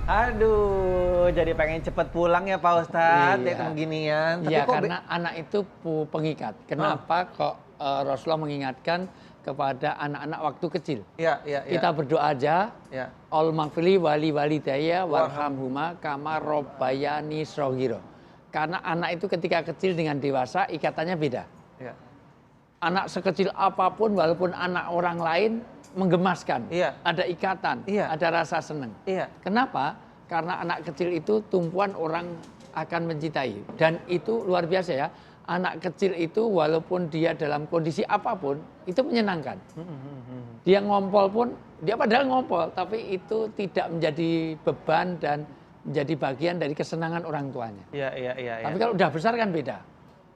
Aduh, jadi pengen cepet pulang ya Pak Ustadz, Iya. ya beginian. Tapi Iya, kok karena anak itu pengikat. Kenapa kok Rasulullah mengingatkan kepada anak-anak waktu kecil? Iya, iya, iya. Kita berdoa aja, Ya. Al maghfirli wali walidayya warhamhuma kama robbayani shaghira. Karena anak itu ketika kecil dengan dewasa ikatannya beda. Ya. Anak sekecil apapun walaupun anak orang lain menggemaskan. Iya. Ada ikatan, Iya. ada rasa senang. Iya. Kenapa? Karena anak kecil itu tumpuan orang akan mencintai. Dan itu luar biasa ya. Anak kecil itu walaupun dia dalam kondisi apapun, itu menyenangkan. Dia ngompol pun, dia padahal ngompol, tapi itu tidak menjadi beban dan menjadi bagian dari kesenangan orang tuanya. Iya, iya, iya. Tapi kalau udah besar kan beda.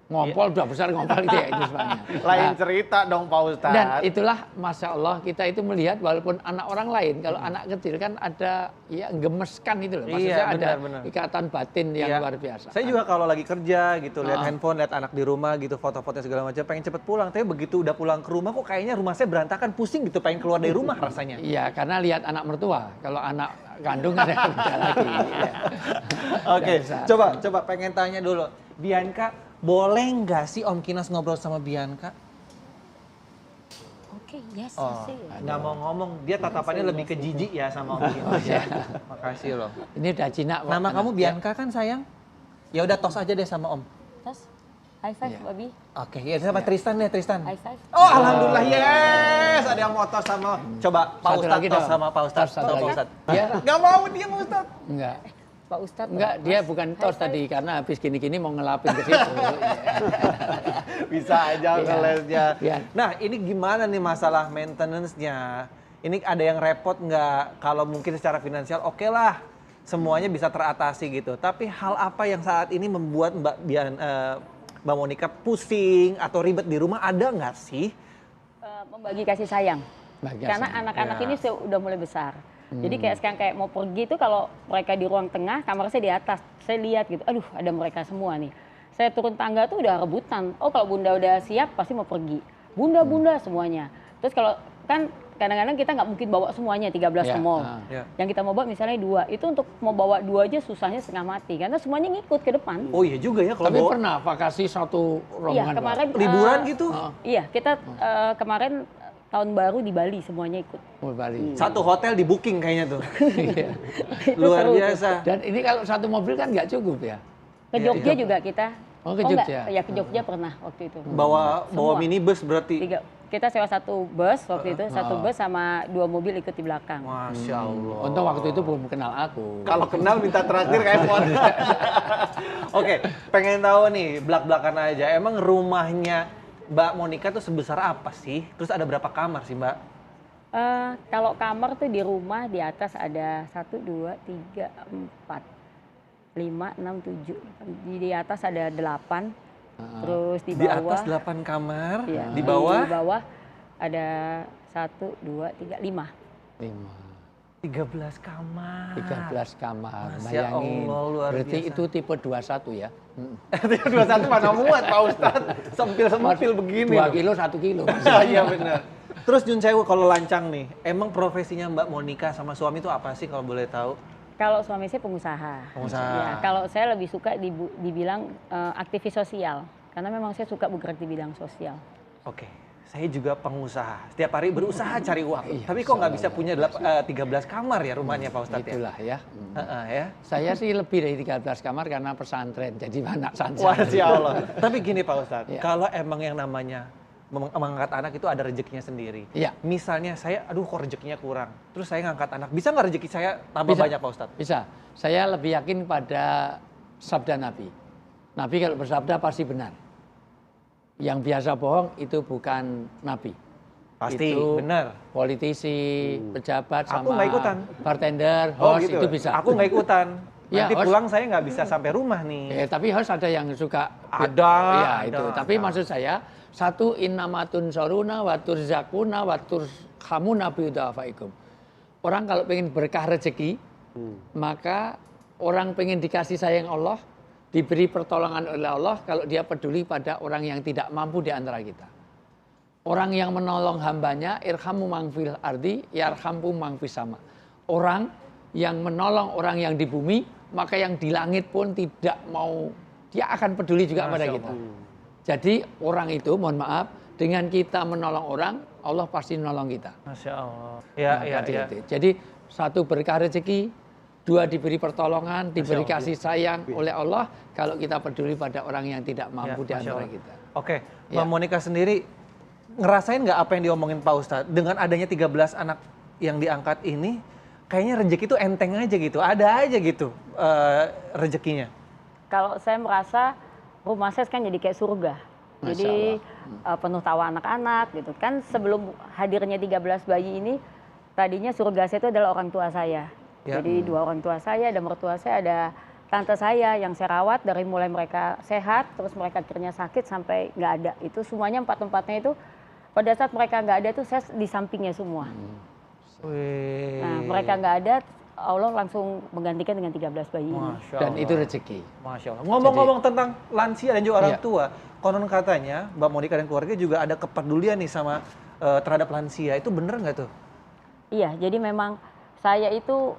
Ngompol, udah besar ngompol gitu ya, itu sebabnya. Lain cerita dong Pak Ustadz. Dan itulah Masya Allah kita itu melihat walaupun anak orang lain, kalau anak kecil kan ada ya gemeskan itu loh. Maksudnya Iya, ada benar. ikatan batin yang Iya. luar biasa. Saya juga kalau lagi kerja gitu, lihat Ah. handphone, lihat anak di rumah gitu, foto-foto segala macam, pengen cepet pulang. Tapi begitu udah pulang ke rumah kok kayaknya rumah saya berantakan, pusing gitu, pengen keluar dari rumah rasanya. Iya, karena lihat anak mertua. Kalau anak kandung ada beda lagi. Ya. Oke, Biasa. coba pengen tanya dulu. Bianca, boleh nggak sih Om Kinos ngobrol sama Bianca? Oke, yes, Oh, sih. nggak mau ngomong. Dia tatapannya lebih ke jijik ya sama Om Kinos ya. Makasih loh. Ini udah Cina kok. Nama kamu Ya. Bianca kan sayang? Ya udah tos aja deh sama Om. Terus, high five, Iya. Babi. Oke, ya sama Tristan deh, Tristan. High five. Oh, alhamdulillah, yes. Ada yang mau tos sama. Coba Pak Satu Ustadz lagi tos dong. sama Pak Ustadz. Tos satu Coba, Pak lagi. Ustadz. Ya. Nggak mau dia Pak Ustadz. Enggak. Pak Ustadz. Enggak, dia bukan tos tadi karena habis gini-gini mau ngelapin ke situ. Bisa aja Iya. ngelesnya. Iya. Nah, ini gimana nih masalah maintenance-nya? Ini ada yang repot nggak? Kalau mungkin secara finansial oke lah, semuanya bisa teratasi gitu. Tapi hal apa yang saat ini membuat Mbak Monica pusing atau ribet di rumah, ada nggak sih? Membagi kasih sayang. Bagi Karena sayang. anak-anak Ya. ini udah mulai besar. Jadi kayak sekarang kayak mau pergi itu kalau mereka di ruang tengah, kamar saya di atas. Saya lihat gitu, aduh ada mereka semua nih. Saya turun tangga tuh udah rebutan. Oh kalau bunda udah siap pasti mau pergi. Bunda semuanya. Terus kalau kan kadang-kadang kita nggak mungkin bawa semuanya 13 Ya, ke mall. Ya. Yang kita mau bawa misalnya 2. Itu untuk mau bawa 2 aja susahnya setengah mati. Karena semuanya ngikut ke depan. Oh iya juga ya kalau Tapi bawa pernah vakasi satu Iya rombongan. Pak? kemarin liburan gitu. Iya kita kemarin tahun baru di Bali semuanya ikut. Oh, Bali. Satu hotel di booking kayaknya tuh. Iya. Luar seru tuh. biasa. Dan ini kalau satu mobil kan nggak cukup ya. Ke Iya, Jogja iya. juga kita. Oh, ke enggak. Jogja. Ya ke Jogja pernah waktu itu. Bawa Semua. minibus berarti. Kita sewa satu bus waktu itu, satu bus sama 2 mobil ikut di belakang. Masya Allah. Untung waktu itu belum kenal aku. Kalau kenal minta traktir kayak iPhone. Oke, pengen tahu nih, belak-belakan aja. Emang rumahnya Mbak Monica tuh sebesar apa sih? Terus ada berapa kamar sih Mbak? Kalau kamar tuh di rumah di atas ada 1, 2, 3, 4, 5, 6, 7. Di atas ada 8. Terus di Di bawah. atas 8 kamar, Iya, di bawah Di bawah ada 1, 2, 3, 5. 5. 13 kamar. 13 kamar. Masya Bayangin. Allah, luar Berarti biasa. itu tipe 21 ya. 21 mana muat Pak Ustadz. Sempil-sempil begini. 2 loh. kilo, 1 kilo. Iya benar. Terus Jun Sewu kalau lancang nih, emang profesinya Mbak Monica sama suami itu apa sih kalau boleh tahu? Kalau suami saya pengusaha. Pengusaha. Ya, kalau saya lebih suka dibilang aktivis sosial. Karena memang saya suka bergerak di bidang sosial. Oke, saya juga pengusaha. Setiap hari berusaha cari uang. Iya, Tapi kok nggak insya bisa punya 13 kamar ya rumahnya Pak Ustadz ya? Itulah ya. Ya. Saya sih lebih dari 13 kamar karena pesantren. Jadi anak Wah, santri. ya Allah. Tapi gini Pak Ustadz, Iya. kalau emang yang namanya mengangkat anak itu ada rezekinya sendiri. Iya. Misalnya saya, aduh kok rezekinya kurang. Terus saya ngangkat anak, bisa nggak rezeki saya tambah Bisa. banyak Pak Ustadz? Bisa. Saya lebih yakin pada sabda Nabi. Nabi kalau bersabda pasti benar. Yang biasa bohong itu bukan Nabi. Pasti, Itu benar. Politisi, pejabat, Aku sama nggak ikutan. bartender, Oh host gitu. itu bisa. Aku nggak ikutan. Ya, Nanti host. pulang saya nggak bisa sampai rumah nih. Tapi host ada yang suka. Ada, Ya ada, itu. Tapi ada. maksud saya, satu innamatun soruna watur zakuna watur hamuna biudafaikum. Orang kalau pengen berkah rezeki, maka orang pengen dikasih sayang Allah, diberi pertolongan oleh Allah kalau dia peduli pada orang yang tidak mampu di antara kita. Orang yang menolong hambanya, irhamu mangfil ardi, yarhampu mangfis sama. Orang yang menolong orang yang di bumi, maka yang di langit pun tidak mau, dia akan peduli juga pada Masya kita. Allah. Jadi orang itu, mohon maaf, dengan kita menolong orang, Allah pasti menolong kita. Masya Allah. Ya, Maka ya, ya. itu. Jadi satu berkah rezeki, dua diberi pertolongan, diberi Allah. kasih sayang oleh Allah kalau kita peduli pada orang yang tidak mampu di Masya antara Allah. kita. Oke, Ya. Mbak Monica sendiri ngerasain nggak apa yang diomongin Pak Ustadz? Dengan adanya 13 anak yang diangkat ini, kayaknya rezeki itu enteng aja gitu, ada aja gitu rezekinya. Kalau saya merasa rumah saya kan jadi kayak surga. Masya Jadi penuh tawa anak-anak gitu kan. Sebelum hadirnya 13 bayi ini, tadinya surga saya itu adalah orang tua saya. Ya. Jadi dua orang tua saya, ada mertua saya, ada tante saya yang saya rawat dari mulai mereka sehat, terus mereka akhirnya sakit sampai nggak ada. Itu semuanya empat-empatnya itu pada saat mereka nggak ada tuh saya di sampingnya semua. Wih. Nah mereka nggak ada, Allah langsung menggantikan dengan 13 bayi ini. Masya Dan Allah. itu rezeki. Masya Allah. Ngomong-ngomong tentang lansia dan juga orang Iya. tua, konon katanya Mbak Monica dan keluarga juga ada kepedulian nih sama terhadap lansia. Itu bener nggak tuh? Iya, jadi memang saya itu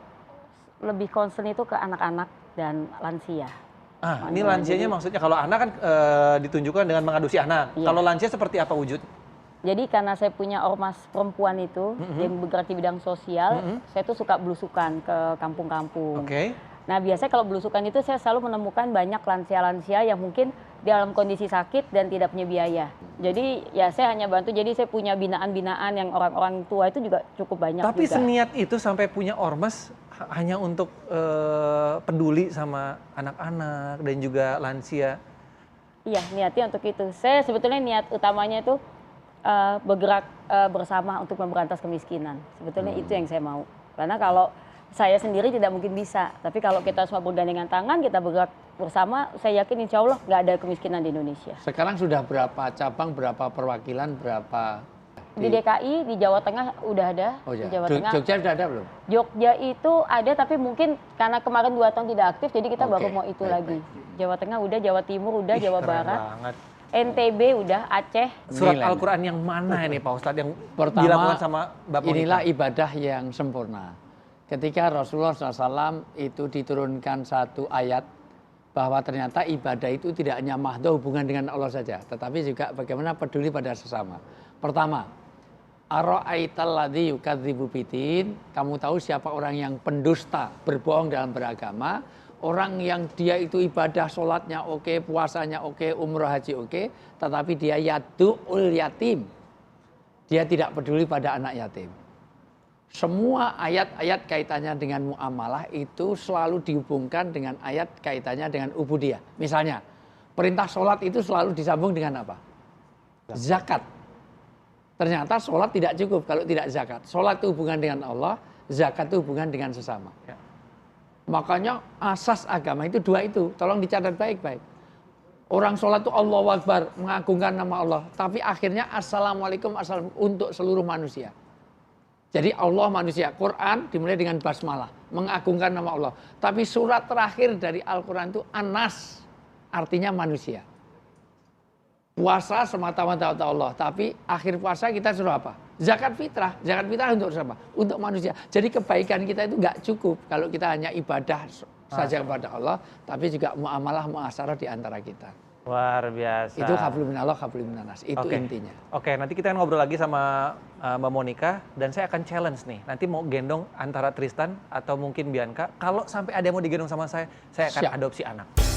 lebih concern itu ke anak-anak dan lansia. Ah, ini lansianya maksudnya kalau anak kan ditunjukkan dengan mengadopsi anak. Iya. Kalau lansia seperti apa wujud? Jadi karena saya punya ormas perempuan itu yang bergerak di bidang sosial, saya tuh suka belusukan ke kampung-kampung. Oke. Nah biasanya kalau belusukan itu saya selalu menemukan banyak lansia-lansia yang mungkin dalam kondisi sakit dan tidak punya biaya. Jadi ya saya hanya bantu, jadi saya punya binaan-binaan yang orang-orang tua itu juga cukup banyak Tapi juga. seniat itu sampai punya ormas hanya untuk peduli sama anak-anak dan juga lansia. Iya, niatnya untuk itu. Saya sebetulnya niat utamanya itu bergerak bersama untuk memberantas kemiskinan. Sebetulnya itu yang saya mau. Karena kalau saya sendiri tidak mungkin bisa. Tapi kalau kita semua bergandengan tangan, kita bergerak bersama, saya yakin insya Allah nggak ada kemiskinan di Indonesia. Sekarang sudah berapa cabang, berapa perwakilan, berapa? Di DKI, di Jawa Tengah udah ada. Oh ya, Di Jawa Tengah. Jogja sudah ada belum? Jogja itu ada, tapi mungkin karena kemarin 2 tahun tidak aktif, jadi kita Oke, baru mau itu baik, lagi. Jawa Tengah udah, Jawa Timur udah, Ih, Jawa keren Barat. banget. NTB udah, Aceh. Surat Nilai. Al-Quran yang mana ini Pak Ustadz yang Pertama, dilakukan sama Mbak Monica? inilah ibadah yang sempurna. Ketika Rasulullah SAW itu diturunkan satu ayat bahwa ternyata ibadah itu tidak hanya mahdhu hubungan dengan Allah saja, tetapi juga bagaimana peduli pada sesama. Pertama, ara'aital ladzi yukadzibu bidin, kamu tahu siapa orang yang pendusta, berbohong dalam beragama, orang yang dia itu ibadah sholatnya oke, puasanya oke, umroh haji oke, tetapi dia yadu'ul yatim. Dia tidak peduli pada anak yatim. Semua ayat-ayat kaitannya dengan muamalah itu selalu dihubungkan dengan ayat kaitannya dengan ubudiyah. Misalnya, perintah sholat itu selalu disambung dengan apa? Zakat. Ternyata sholat tidak cukup kalau tidak zakat. Sholat itu hubungan dengan Allah, zakat itu hubungan dengan sesama. Ya. Makanya asas agama itu dua itu. Tolong dicatat baik-baik. Orang sholat itu Allahu Akbar, mengagungkan nama Allah. Tapi akhirnya Assalamualaikum untuk seluruh manusia. Jadi Allah manusia, Quran dimulai dengan basmalah, mengagungkan nama Allah. Tapi surat terakhir dari Al-Quran itu An-Nas, artinya manusia. Puasa semata-mata untuk Allah, tapi akhir puasa kita suruh apa? Zakat fitrah untuk siapa? Untuk manusia. Jadi kebaikan kita itu nggak cukup kalau kita hanya ibadah saja kepada Allah, tapi juga muamalah muasyarah di antara kita. Luar biasa. Itu hablum minallah, hablum minannas. Itu Oke. intinya. Oke, nanti kita akan ngobrol lagi sama Mbak Monica dan saya akan challenge nih. Nanti mau gendong antara Tristan atau mungkin Bianca. Kalau sampai ada yang mau digendong sama saya akan Siap. adopsi anak.